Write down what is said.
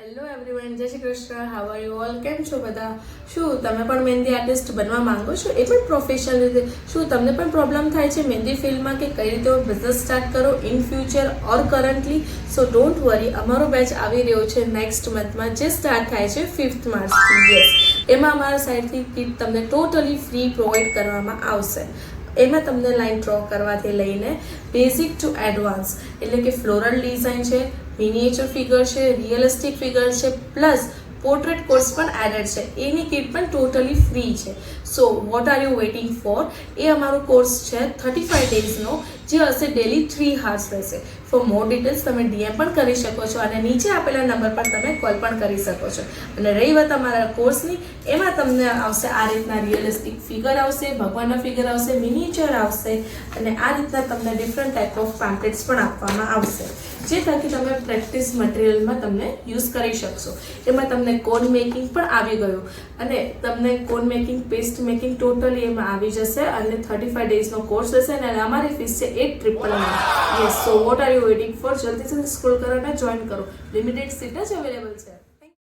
Hello everyone, જય Shri Krishna. How are you all? કેમ છો બધા? શું તમે પણ મહેંદી આર્ટિસ્ટ બનવા માંગો છો, એ પણ પ્રોફેશનલ રીતે? શું તમને પણ પ્રોબ્લેમ થાય છે મહેંદી ફિલ્ડમાં કે કઈ રીતે બિઝનેસ સ્ટાર્ટ કરો in future or currently? So don't worry, અમારો બેચ આવી રહ્યો છે નેક્સ્ટ મંથમાં, જે સ્ટાર્ટ થાય છે 5th માર્ચથી. યસ, એમાં અમારા સાઈડથી કીટ તમને ટોટલી ફ્રી પ્રોવાઈડ કરવામાં આવશે. એમાં તમને લાઇન ડ્રો કરવાથી લઈને બેઝિક ટુ એડવાન્સ, એટલે કે ફ્લોરલ ડિઝાઇન છે, મિનિએચર ફિગર છે, રિયલિસ્ટિક ફિગર છે, પ્લસ પોર્ટ્રેટ કોર્સ પણ એડેડ છે. એની કિટ પણ ટોટલી ફ્રી છે. So what are you waiting for? એ અમારો કોર્સ છે 35 ડેઝનો, જે હશે ડેલી 3 hours રહેશે. ફોર મોર ડિટેલ્સ તમે ડીએમ પણ કરી શકો છો અને નીચે આપેલા નંબર પર તમે કોલ પણ કરી શકો છો. અને રહી વાત અમારા કોર્સની, એમાં તમને આવશે આ રીતના રિયલિસ્ટિક ફિગર આવશે, ભગવાનના ફિગર આવશે, મિનિએચર આવશે, અને આ રીતના તમને ડિફરન્ટ ટાઈપ ઓફ પેમ્પલેટ્સ પણ આપવામાં આવશે, જે થકી તમે પ્રેક્ટિસ મટીરિયલમાં તમને યુઝ કરી શકશો. એમાં તમને કોન મેકિંગ પણ આવી ગયું, અને તમને કોન મેકિંગ, પેસ્ટ મેકિંગ ટોટલી એમાં આવી જશે. અને 35 ડેઝનો કોર્સ હશે અને અમારી ફીસ છે 8,999. Yes, so what are you waiting for? જલ્દી સ્ક્રોલ કરો અને જોઈન કરો. લિમિટેડ સીટ જ અવેલેબલ છે.